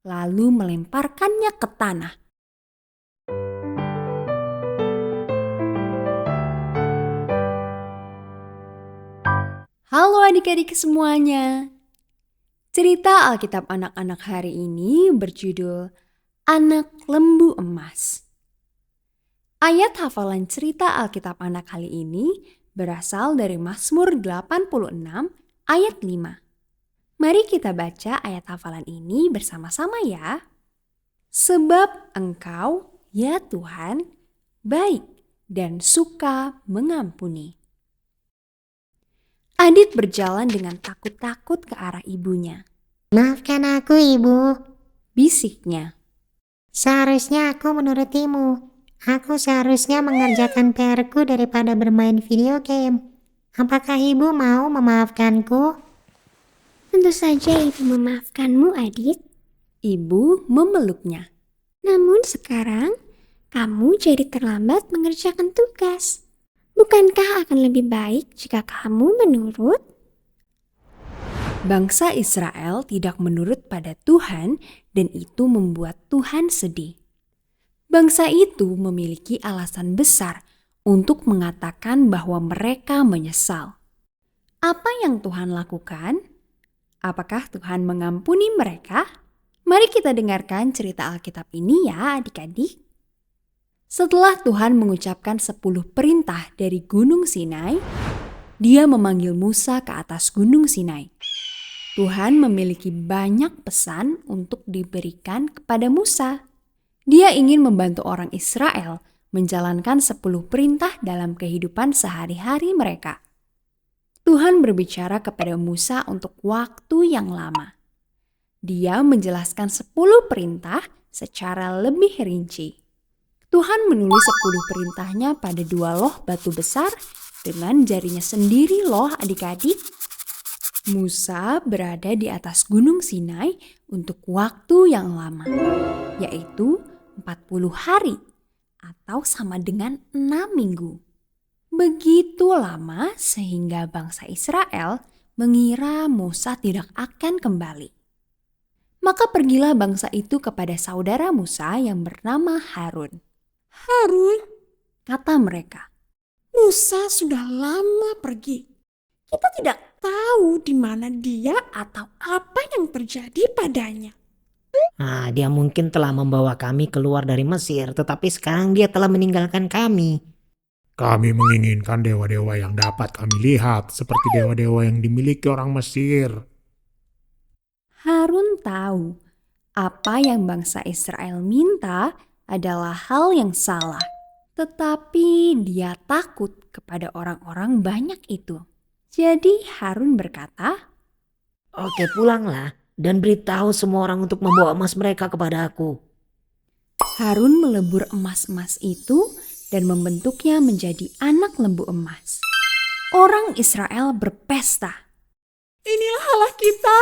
lalu melemparkannya ke tanah. Halo adik-adik semuanya. Cerita Alkitab anak-anak hari ini berjudul Anak Lembu Emas. Ayat hafalan cerita Alkitab anak kali ini berasal dari Mazmur 86 ayat 5. Mari kita baca ayat hafalan ini bersama-sama ya. Sebab Engkau, ya Tuhan, baik dan suka mengampuni. Adit berjalan dengan takut-takut ke arah ibunya. Maafkan aku, Ibu. Bisiknya. Seharusnya aku menurutimu. Aku seharusnya mengerjakan PR-ku daripada bermain video game. Apakah Ibu mau memaafkanku? Tentu saja Ibu memaafkanmu, Adit. Ibu memeluknya. Namun sekarang, kamu jadi terlambat mengerjakan tugas. Bukankah akan lebih baik jika kamu menurut? Bangsa Israel tidak menurut pada Tuhan dan itu membuat Tuhan sedih. Bangsa itu memiliki alasan besar untuk mengatakan bahwa mereka menyesal. Apa yang Tuhan lakukan? Apakah Tuhan mengampuni mereka? Mari kita dengarkan cerita Alkitab ini ya adik-adik. Setelah Tuhan mengucapkan 10 perintah dari Gunung Sinai, Dia memanggil Musa ke atas Gunung Sinai. Tuhan memiliki banyak pesan untuk diberikan kepada Musa. Dia ingin membantu orang Israel menjalankan 10 perintah dalam kehidupan sehari-hari mereka. Tuhan berbicara kepada Musa untuk waktu yang lama. Dia menjelaskan 10 perintah secara lebih rinci. Tuhan menulis 10 perintahnya pada 2 loh batu besar dengan jarinya sendiri loh adik-adik. Musa berada di atas Gunung Sinai untuk waktu yang lama, yaitu 40 hari atau sama dengan 6 minggu. Begitu lama sehingga bangsa Israel mengira Musa tidak akan kembali. Maka pergilah bangsa itu kepada saudara Musa yang bernama Harun. Harun, Kata mereka, Musa sudah lama pergi. Kita tidak tahu di mana dia atau apa yang terjadi padanya. Dia mungkin telah membawa kami keluar dari Mesir, tetapi sekarang dia telah meninggalkan kami. Kami menginginkan dewa-dewa yang dapat kami lihat, seperti dewa-dewa yang dimiliki orang Mesir. Harun tahu apa yang bangsa Israel minta adalah hal yang salah. Tetapi dia takut kepada orang-orang banyak itu. Jadi Harun berkata, Oke, pulanglah dan beritahu semua orang untuk membawa emas mereka kepada aku. Harun melebur emas-emas itu dan membentuknya menjadi anak lembu emas. Orang Israel berpesta. Inilah Allah kita,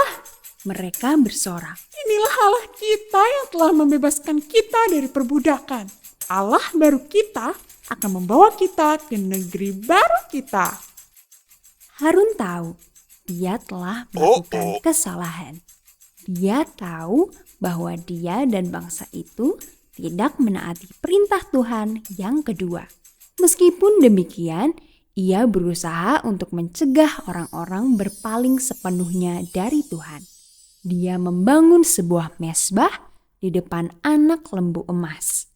Mereka bersorak. inilah Allah kita yang telah membebaskan kita dari perbudakan. Allah baru kita akan membawa kita ke negeri baru kita. Harun tahu dia telah melakukan kesalahan. Dia tahu bahwa dia dan bangsa itu tidak menaati perintah Tuhan yang kedua. Meskipun demikian, ia berusaha untuk mencegah orang-orang berpaling sepenuhnya dari Tuhan. Dia membangun sebuah mezbah di depan anak lembu emas.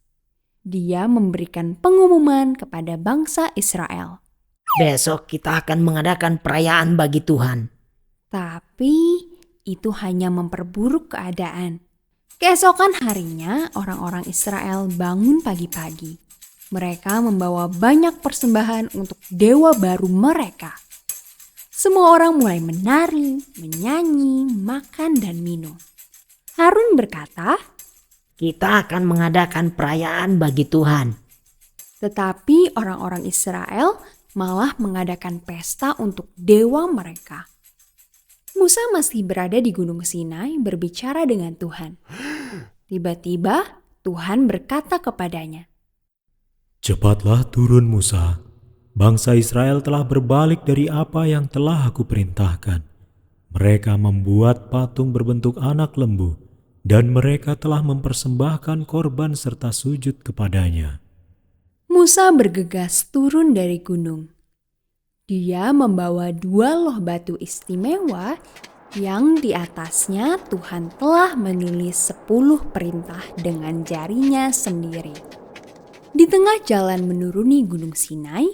Dia memberikan pengumuman kepada bangsa Israel. Besok kita akan mengadakan perayaan bagi Tuhan. Tapi itu hanya memperburuk keadaan. Keesokan harinya orang-orang Israel bangun pagi-pagi. Mereka membawa banyak persembahan untuk dewa baru mereka. Semua orang mulai menari, menyanyi, makan dan minum. Harun berkata, Kita akan mengadakan perayaan bagi Tuhan. tetapi orang-orang Israel malah mengadakan pesta untuk dewa mereka. Musa masih berada di Gunung Sinai berbicara dengan Tuhan. Tiba-tiba Tuhan berkata kepadanya, Cepatlah turun Musa, bangsa Israel telah berbalik dari apa yang telah aku perintahkan. Mereka membuat patung berbentuk anak lembu dan mereka telah mempersembahkan korban serta sujud kepadanya. Musa bergegas turun dari gunung. Dia membawa 2 loh batu istimewa yang di atasnya Tuhan telah menulis 10 perintah dengan jarinya sendiri. Di tengah jalan menuruni Gunung Sinai,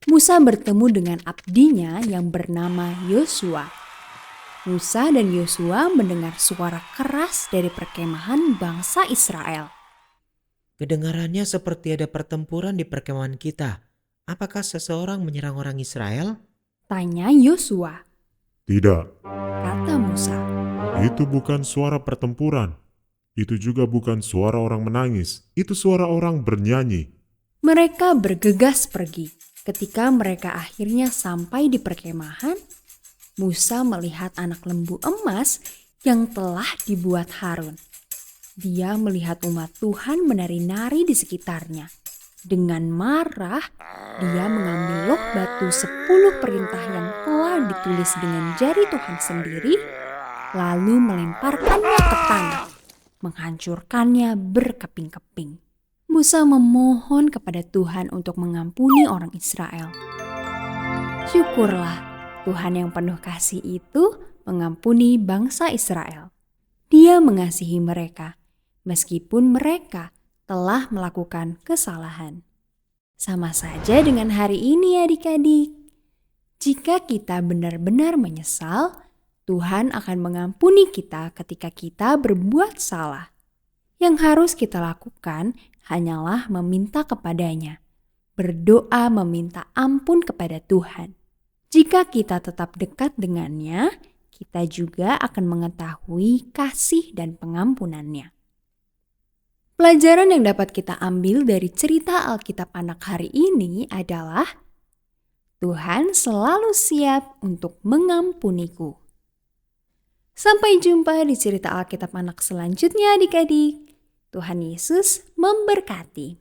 Musa bertemu dengan abdinya yang bernama Yosua. Musa dan Yosua mendengar suara keras dari perkemahan bangsa Israel. Kedengarannya seperti ada pertempuran di perkemahan kita. Apakah seseorang menyerang orang Israel? Tanya Yosua. Tidak, Kata Musa. itu bukan suara pertempuran. Itu juga bukan suara orang menangis. Itu suara orang bernyanyi. Mereka bergegas pergi. Ketika mereka akhirnya sampai di perkemahan, Musa melihat anak lembu emas yang telah dibuat Harun. Dia melihat umat Tuhan menari-nari di sekitarnya. Dengan marah, dia mengambil loh batu 10 perintah yang telah ditulis dengan jari Tuhan sendiri, lalu melemparkannya ke tanah, menghancurkannya berkeping-keping. Musa memohon kepada Tuhan untuk mengampuni orang Israel. Syukurlah Tuhan yang penuh kasih itu mengampuni bangsa Israel. Dia mengasihi mereka, meskipun mereka telah melakukan kesalahan. Sama saja dengan hari ini adik-adik. Jika kita benar-benar menyesal, Tuhan akan mengampuni kita ketika kita berbuat salah. Yang harus kita lakukan hanyalah meminta kepadanya, berdoa meminta ampun kepada Tuhan. Jika kita tetap dekat dengannya, kita juga akan mengetahui kasih dan pengampunannya. Pelajaran yang dapat kita ambil dari cerita Alkitab anak hari ini adalah Tuhan selalu siap untuk mengampuniku. Sampai jumpa di cerita Alkitab anak selanjutnya adik-adik. Tuhan Yesus memberkati.